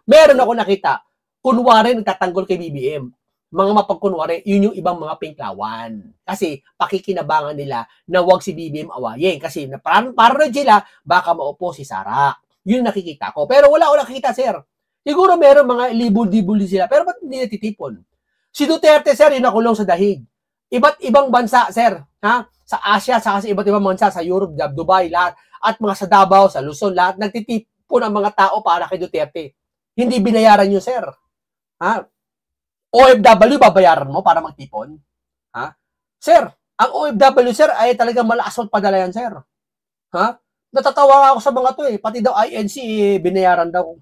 meron ako nakita, kunwari nagtatanggol kay BBM. Mga mapagkunwari, yun yung ibang mga pinklawan. Kasi pakikinabangan nila na wag si BBM awayin. Kasi para rin sila, baka maupo si Sara. Yun nakikita ko. Pero wala ako nakikita, sir. Siguro meron mga libul-libul sila, pero ba't hindi natitipon? Si Duterte, sir, yung nakulong sa dahig. Iba't ibang bansa, sir, ha? Sa Asia, sa iba't ibang bansa, sa Europe, Dubai, lahat, at mga sa Davao, sa Luzon, lahat, nagtitipon ang mga tao para kay Duterte. Hindi binayaran nyo, sir. Ha? OFW, babayaran mo para magtipon? Ha? Sir, ang OFW, sir, ay talagang malakas magpadala yan, sir. Ha? Natatawa ako sa mga to eh. Pati daw INC, binayaran daw.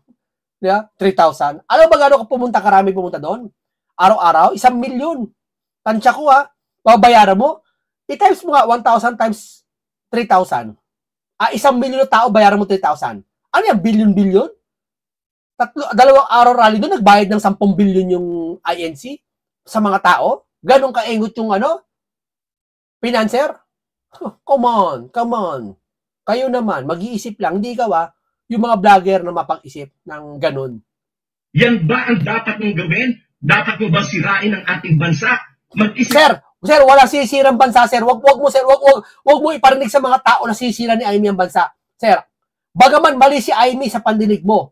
Yeah? 3,000. Alam ba gano'n pumunta, karami pumunta doon? Araw-araw, 1,000,000. Tansya ko ha, babayaran mo. I-times mo nga, 1,000 times 3,000. 1,000,000 na tao, bayaran mo 3,000. Ano yan, billion-billion? Dalawang araw rally doon, nagbayad ng 10 billion yung INC sa mga tao? Ganon kaengot yung financer? Come on. Kayo naman, mag-iisip lang, hindi ikaw yung mga vlogger na mapag-isip ng ganon. Yan ba ang dapat mong gawin? Dapat mo ba sirain ang ating bansa? Mag-isip. Sir, wala sisirang bansa, sir. Wag mo iparinig sa mga tao na sisira ni Amy ang bansa. Sir, bagaman mali si Amy sa pandinig mo,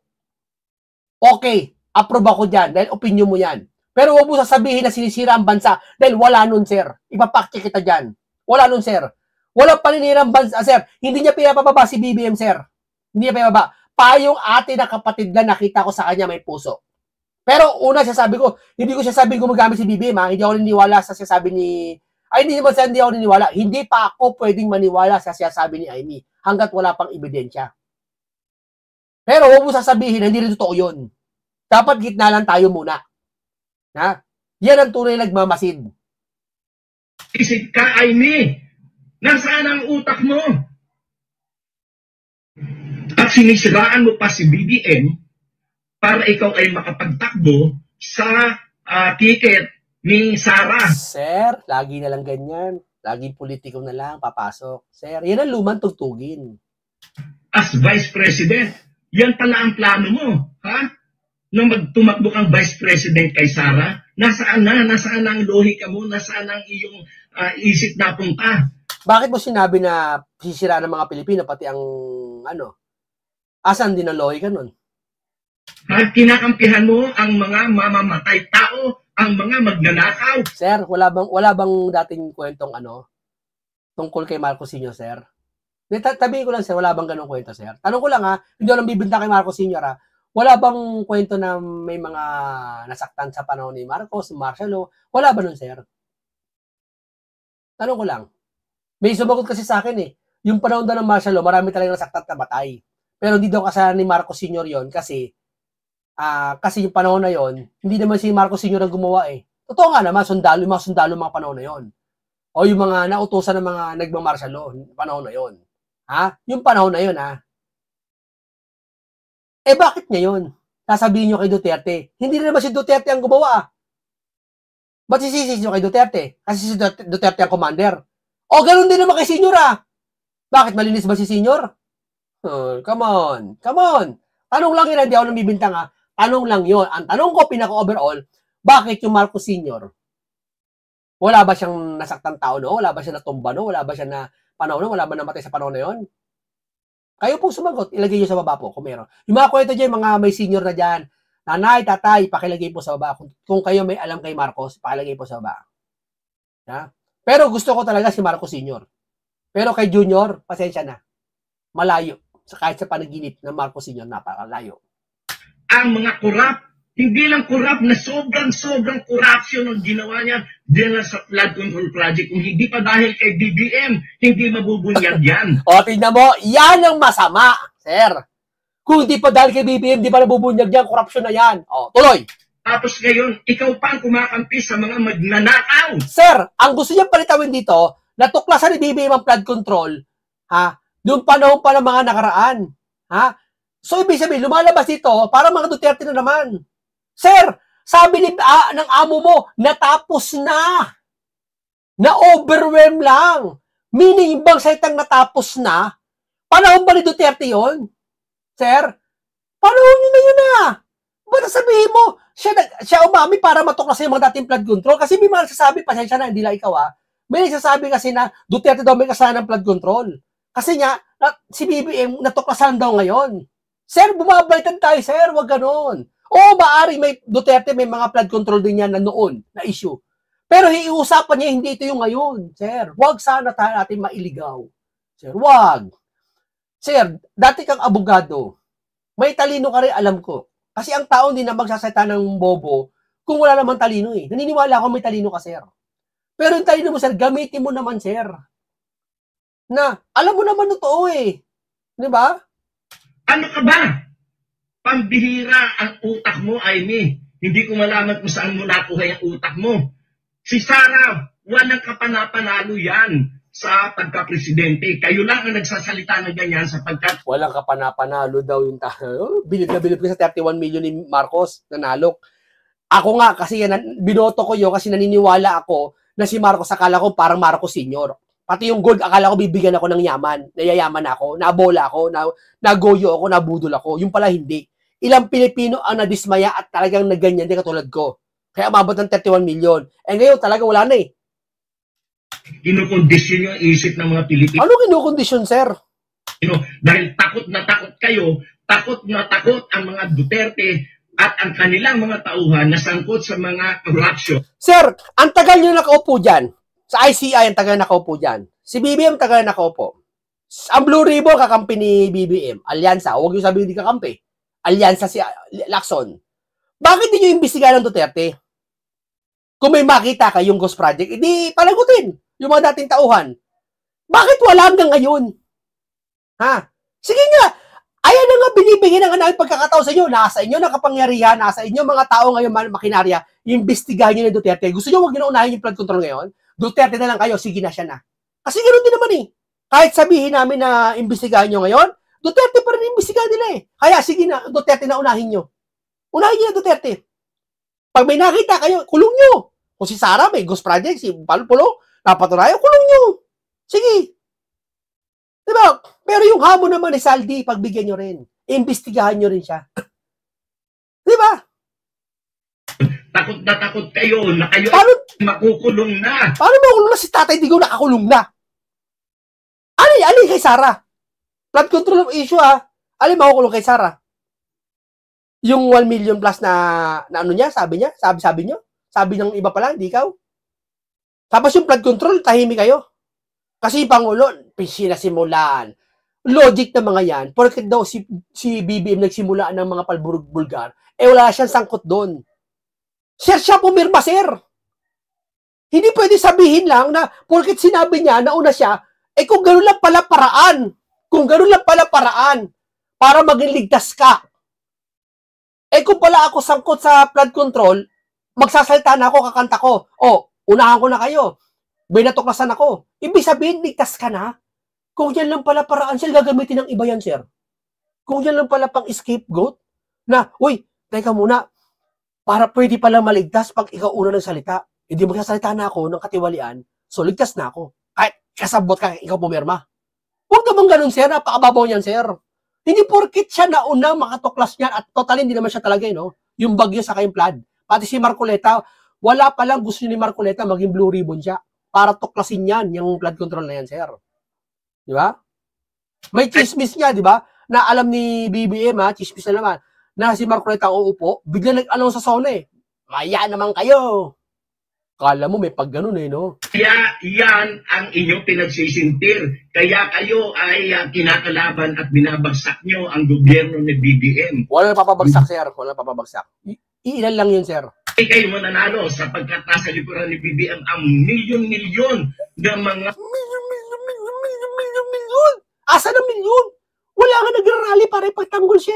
okay, approve ako dyan dahil opinion mo yan. Pero wag mo sasabihin na sinisira ang bansa dahil wala nun, sir. Ipapaktya kita dyan. Wala nun, sir. Walang paninirang bansa, sir. Hindi niya pinapababa si BBM, sir. Hindi niya pinapababa. Payong ate na kapatid na nakita ko sa kanya may puso. Pero una sasabi ko, hindi ko sasabing gumagamit si BBM, ha? Hindi ako naniniwala sa sinasabi ni... Ay, hindi naman hindi ako naniniwala. Hindi pa ako pwedeng maniwala sa sinasabi ni Amy hanggat wala pang ebidensya. Pero huwag mo sasabihin na hindi rin totoo yun. Dapat gitna lang tayo muna. Ha? Yan ang tunay nagmamasid. Isip ka, Amy. Nasaan ang utak mo? At sinisiraan mo pa si BBM para ikaw ay makapagtakbo sa ticket ni Sara. Sir, lagi na lang ganyan. Laging politiko na lang, papasok. Sir, yan ang lumang tugtugin. As Vice President, yan pala ang plano mo, ha? Nung magtumakbo kang Vice President kay Sara, nasaan na? Nasaan ang lohika mo? Nasaan ang iyong isip na punta? Bakit mo sinabi na sisira ng mga Pilipino, pati ang, asan din ang lohika nun? At kinakampihan mo ang mga mamamatay tao, ang mga magnanakaw. Sir, wala bang dating kwentong tungkol kay Marcos Sr., sir? Tabihin ko lang, sir, wala bang ganong kwento, sir? Tanong ko lang hindi ko lang bibinta kay Marcos Sr., wala bang kwento na may mga nasaktan sa panahon ni Marcos, martial law? Wala ba nun, sir? Tanong ko lang. May sumagot kasi sa akin yung panahon daw ng martial law, marami talagang nasaktan at namatay. Pero hindi daw kasalanan ni Marcos Sr. yon kasi yung panahon na yon, hindi naman si Marcos Sr. ang gumawa Totoo nga naman, yung mga sundalo mga panahon na yon. O yung mga nautusan ng mga nagmamartial law, panahon na yon. Yung panahon na yon, bakit ngayon? Sasabihin nyo kay Duterte. Hindi na naman si Duterte ang gumawa. Ba't sisisi nyo kay Duterte? Kasi si Duterte ang commander. O, ganun din naman kay Senior, Bakit? Malinis ba si Senior? Come on. Tanong lang yun, hindi ako nang bibintang, Tanong lang yun. Ang tanong ko, pinaka-overall, bakit yung Marcos Sr., wala ba siyang nasaktan tao, no? Wala ba siya natumba, no? Wala ba siya na panahon, no? Wala ba namatay sa panahon na yun? Kayo po sumagot, ilagay nyo sa baba po kung meron. Yung mga kwento dyan, mga may senior na dyan, nanay, tatay, pakilagay po sa baba. Kung kayo may alam kay Marcos, pakilagay po sa baba. Pero gusto ko talaga si Marcos Sr. Pero kay Junior, pasensya na. Malayo. Kahit sa panaginip ng Marcos Sr., napakalayo. Ang mga korap, hindi lang korap na sobrang corruption ang ginawa niya din sa flood control project. Kung hindi pa dahil kay BBM, hindi mabubunyag yan. O, tingnan mo, yan ang masama, sir. Kung hindi pa dahil kay BBM, hindi pa nabubunyag yan, corruption na yan. O, tuloy. Tapos ngayon, ikaw pa ang kumakampi sa mga magnanakaw. Sir, ang gusto niya palitawin dito, natuklasan ni BBM ang flood control, noong panahon pa ng mga nakaraan. So, ibig sabihin, lumalabas dito, para mga Duterte na naman. Sir, sabi ng amo mo, natapos na. Na-overwhelm lang. Meaning, yung bang salitang natapos na, panahon ba ni Duterte yon? Sir, panahon nyo na yun Ba't sabihin mo, siya umami para matuklasan yung mga dating flood control? Kasi may mga nagsasabi, pasensya na, hindi lang ikaw may nagsasabi kasi na Duterte daw may kasalanan ng flood control. Kasi nga, si BBM natuklasan daw ngayon. Sir, bumabalitan tayo, sir. Wag ganon. Oo, maaaring may Duterte, may mga flood control din yan na noon, na issue. Pero hiusapan niya, hindi ito yung ngayon, sir. Wag sana tayo natin mailigaw. Sir, wag. Sir, dati kang abogado. May talino ka rin, alam ko. Kasi ang tao hindi na magsasalita ng bobo kung wala namang talino Naniniwala ako may talino ka, sir. Pero yung talino mo, sir, gamitin mo naman, sir. Na, alam mo naman totoo eh. Di ba? Ano ka ba? Pambihira ang utak mo, Amy. Hindi ko malaman kung saan mo nakuha yung utak mo. Si Sara, walang kapanapanalo yan sa pagka-presidente. Kayo lang ang nagsasalita ng ganyan sapagkat walang kapanapanalo daw yung tao. Bilib na bilib ko sa 31 million ni Marcos nanalo. Ako nga, kasi yan, binoto ko yun kasi naniniwala ako na si Marcos, akala ko parang Marcos Senior. Pati yung gold, akala ko bibigyan ako ng yaman. Nayayaman ako, nabola ako, nagoyo ako, nabudol ako. Yung pala hindi. Ilang Pilipino ang nadismaya at talagang naganyan din katulad ko. Kaya umabot ng 31 million. Eh ngayon talaga wala na eh. kinukondisyon yung isip ng mga Pilipino. Ano kinukondisyon, sir? Dahil takot na takot ang mga Duterte at ang kanilang mga tauhan na sangkot sa mga corruption. Sir, ang tagal nyo nakaupo dyan. Sa ICI, ang tagal nakaupo dyan. Si BBM, tagal nakaupo. Ang Blue Ribbon, kakampi ni BBM. Alyansa. Huwag yung sabihin di kakampi. Alyansa si Lacson. Bakit di nyo imbestigahan ng Duterte? Kung may makita kayong Ghost Project, hindi palagutin yung mga dating tauhan. Bakit wala hanggang ngayon? Ha? Sige nga. Ayan na nga binibigyan ng anong pagkakataon sa inyo. Nasa inyo na kapangyarihan, nasa inyo mga tao ngayon makinarya, imbestigahan nyo ng Duterte. Gusto nyo huwag nyo na unahin yung flood control ngayon? Duterte na lang kayo, sige na siya na. Kasi ganoon din naman eh. Kahit sabihin namin na imbestigahan nyo ngayon, Duterte pa rin imbestigahan nila eh. Kaya sige na, Duterte na unahin nyo. Unahin nyo na Duterte. Pag may nakita kayo, kulong nyo. Kung si Sara may Ghost Project, si Palupulo, napatunayan, kulong nyo. Sige. Diba? Pero yung hamon naman ni Saldi, pagbigyan nyo rin. Imbestigahan nyo rin siya. Diba? Takot na takot kayo na kayo makukulong na. Paano makukulong na si Tatay Digong nakakulong na? Alin kay Sara? Flood control of issue Alin makukulong kay Sara? Yung 1 million plus na ano niya, sabi niya? Sabi niyo? Sabi ng iba pala, hindi ikaw? Tapos yung flood control, tahimik kayo. Kasi Pangulo, sinasimulan. Logic na mga yan. Porket daw si BBM nagsimula ng mga palburug-bulgar, wala siyang sangkot doon. Sir, siya pumirma, sir. Hindi pwede sabihin lang na porket sinabi niya, nauna siya, kung gano'n lang pala paraan. Kung gano'n lang pala paraan para maging ligtas ka. Kung pala ako sangkot sa flood control, magsasalita na ako, kakanta ko. Unahan ko na kayo. May natuklasan ako. Ibig sabihin, ligtas ka na. Kung yan lang pala paraan, sir, gagamitin ng iba yan, sir. Kung yan lang pala pang scapegoat, na, uy, teka muna, para pwede pala maligtas pag ikaw una ng salita. Hindi magsasalita na ako ng katiwalian, so ligtas na ako. Kahit kasabot ka, ikaw pumirma. Huwag naman ganun, sir. Napakababaw niyan, sir. Hindi porkit siya nauna makatuklas niyan at totally hindi naman siya talaga, yung bagyo sa kayong flood. Pati si Marcoleta, wala palang gusto ni Marcoleta maging Blue Ribbon siya para tuklasin yan, yung flood control na yan, sir. Di ba? May chismis niya, di ba? Na alam ni BBM, chismis na naman, na si Marcoleta uupo, bigla nag-anong sa zona Maya naman kayo. Kala mo may pag ganun no? Kaya yan ang inyong pinagsisintir. Kaya kayo ay kinakalaban at binabagsak nyo ang gobyerno ni BBM. Walang papabagsak, sir. Walang papabagsak. Ilan lang yun, sir. Kayo mananalo sapagkat nasa likuran ni BBM ang milyon-milyon ng mga... Milyon! Asa na milyon? Wala nga nag-rally para ipagtanggol siya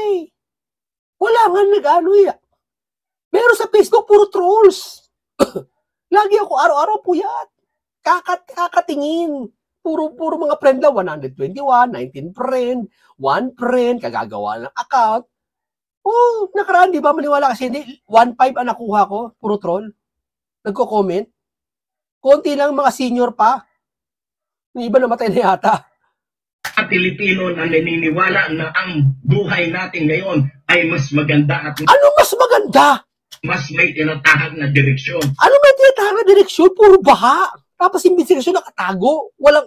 Wala nga nag-ano Pero sa Facebook, puro trolls. Lagi ako araw-araw puyat. Kakatingin. Puro mga friend lang. 121, 19 friend, 1 friend, kagagawa ng account. Nakaraan, di ba? Maniwala kasi hindi. 1.5 ang nakuha ko. Puro troll. Nagko-comment. Konti lang mga senior pa. Yung iba namatay na yata. Pilipino na naniniwala na ang buhay natin ngayon ay mas maganda at ano mas maganda? Mas may tinatahak na direksyon. Ano may tinatahak na direksyon? Puro baha. Tapos investigasyon nakatago. Walang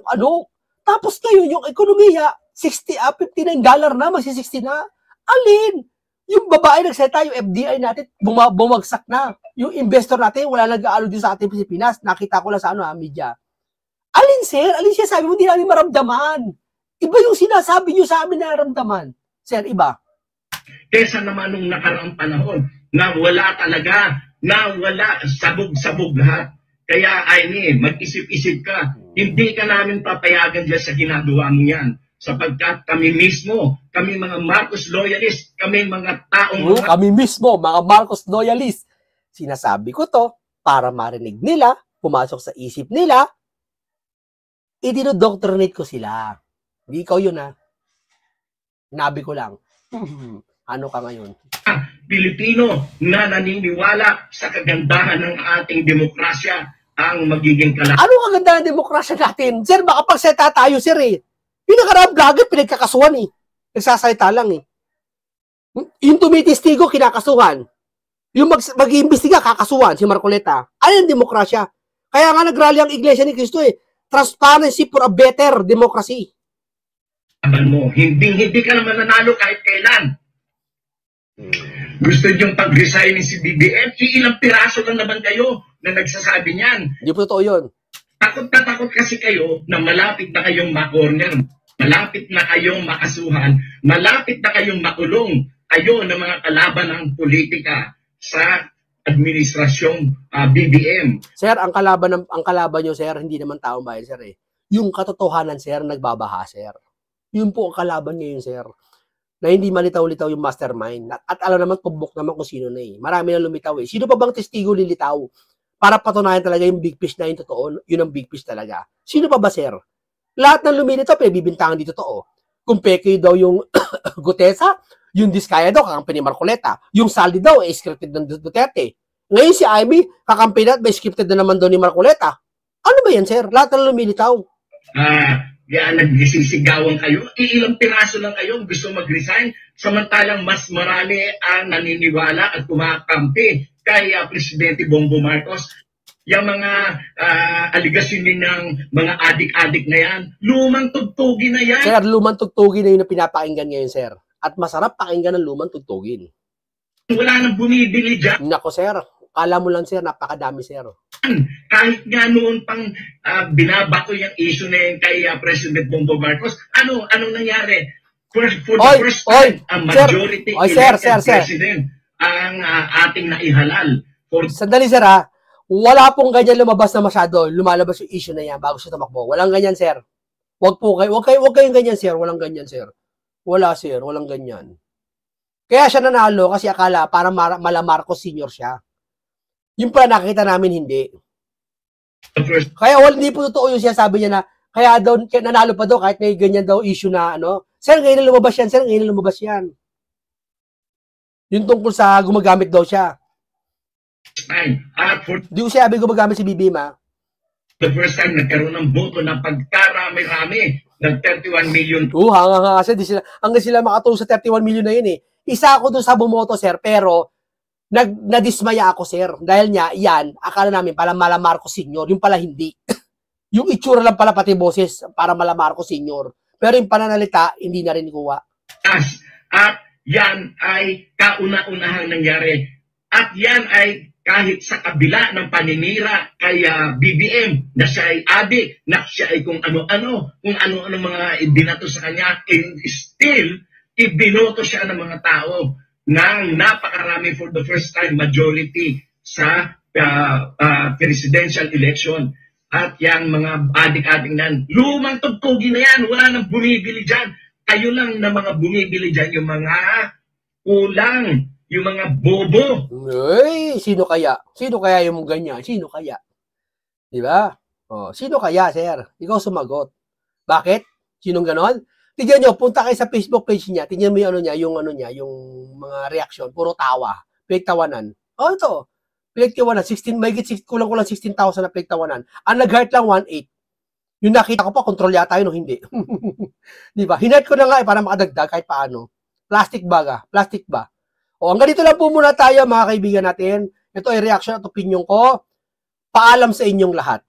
Tapos ngayon, yung ekonomiya, $59 na, magsi-60 na. Alin? Yung babae nagsalita, yung FDI natin, bumagsak na. Yung investor natin, wala nag-aalo din sa ating Pilipinas. Nakita ko lang sa media. Alin, sir? Alin siya sabi mo, hindi namin maramdaman. Iba yung sinasabi nyo sa amin na naramdaman. Sir, iba. Kesa naman nung nakaraang panahon, na wala talaga, na wala sabog-sabog lahat. Kaya Aimee, mag-isip-isip ka. Hindi ka namin papayagan dyan sa ginagawa mo yan. Sapagkat kami mismo, kami mga Marcos loyalist, kami mga taong kami mismo, mga Marcos loyalist. Sinasabi ko to para marinig nila, pumasok sa isip nila, idinodoctrinate ko sila. Hindi ikaw yun, ha? Nabi ko lang. Ano ka ngayon? Pilipino na naniniwala sa kagandahan ng ating demokrasya ang magiging kalaban. Ano kagandahan ng demokrasya natin? Sir, makapagsalita tayo, sir, eh. Yung nakarang vlogger, pinagkakasuhan, eh. Nagsasalita lang, eh. Yung tumitistigo, kinakasuhan. Yung mag-iimbestiga, kakasuhan, si Marcoleta. Ano yung demokrasya? Kaya nga nagrally ang Iglesia ni Cristo, eh. Transparency for a better democracy. Mo, hindi ka naman nanalo kahit kailan. Gusto niyong pag-resignin si BBM, ilang piraso lang naman kayo na nagsasabi niyan. Hindi po totoo yun. Takot na takot kasi kayo na malapit na kayong ma-corner, malapit na kayong makasuhan, malapit na kayong makulong kayo ng mga kalaban ng politika sa administrasyong BBM. Sir, ang kalaban nyo, sir, hindi naman taong bayan, sir, eh. Yung katotohanan, sir, nagbabaha, sir. Yun po ang kalaban ngayon, sir. Na hindi malitaw-litaw yung mastermind. At alam naman, tubok naman kung sino na, eh. Marami na lumitaw, eh. Sino pa bang testigo lilitaw? Para patunayan talaga yung big fish na yung totoo, yun ang big fish talaga. Sino pa ba, sir? Lahat ng lumilitaw, pinabibintangan di totoo. Kung peke daw yung Gutesa, yung Diskaya daw, kakampi ni Marcoleta. Yung Saldi daw, scripted ng Duterte. Ngayon si Amy, kakampi na, may scripted na naman daw ni Marcoleta. Ano ba yan, sir? Lahat ng lumilitaw. Yan, nagsisigawan kayo. Ilang piraso lang kayo gusto mag-resign. Samantalang mas marami ang naniniwala at kumakampi kay Presidente Bongbong Marcos. Yung mga aligasyon din ng mga adik-adik na yan, lumang tugtugin na yan. Sir, lumang tugtugin na yun na pinapakinggan ngayon, sir. At masarap pakinggan ng lumang tugtugin. Wala nang bumibili dyan. Nako, sir. Kala mo lang, sir, napakadami, sir. Kahit nga noon pang binabato yung issue na yun kay President Bongbong Marcos, anong nangyari? For the first time, a majority elected president ang ating naihalal. Sandali, sir, ha? Wala pong ganyan lumabas na masyado. Lumalabas yung issue na yan bago siya tumakbo. Walang ganyan, sir. Wag kayong ganyan, sir. Walang ganyan, sir. Wala, sir. Walang ganyan. Kaya siya nanalo kasi akala para mala Marcos Sr. siya. Yung pala nakita namin hindi. Kaya hindi po totoo yung sinasabi niya na kaya daw nanalo pa daw kahit may ganyan daw issue na ano. Sir, ngayon na lumabas yan. Sir, ngayon na lumabas yan. Yung tungkol sa gumagamit daw siya. Di ko sabi gumagamit si BBM, ha? The first time nagkaroon ng boto na pagkarami-rami ng 31 million. Kasi hanggang sila makatulong sa 31 million na yun, eh. Isa ako doon sa bumoto, sir, pero nadismaya ako, sir. Dahil niya, yan, akala namin pala mala Marcos Sr. Yung pala hindi. Yung itsura lang pala pati boses para mala Marcos Sr. Pero yung pananalita, hindi na rin kuha. At yan ay kauna-unahang nangyari. At yan ay kahit sa kabila ng paninira kay BBM, na siya ay adik, na siya ay kung ano-ano mga ibinato sa kanya, and still, ibinoto siya ng mga tao ng napakarami for the first time majority sa presidential election. At yung mga adik-adik nan, lumang tugtugin na yan, wala nang bumibili dyan. Kayo lang na mga bumibili dyan, yung mga kulang, yung mga bobo. Ay, sino kaya? Sino kaya yung ganyan? Sino kaya? Diba? Oh, sino kaya, sir? Ikaw sumagot. Bakit? Sinong ganon? Tignan nyo, punta kayo sa Facebook page niya, tignan mo yung yung mga reaction, puro tawa, pinagtawanan. Oh, ito, pinagtawanan, kulang-kulang 16,000 na pinagtawanan. Ang nag-heart lang 1.8. Yung nakita ko pa, control yata yun o hindi. Di ba? Hinart ko na nga para makadagdag kahit paano. Plastic ba? O, hanggang dito lang po muna tayo, mga kaibigan natin. Ito ay reaction at opinion ko. Paalam sa inyong lahat.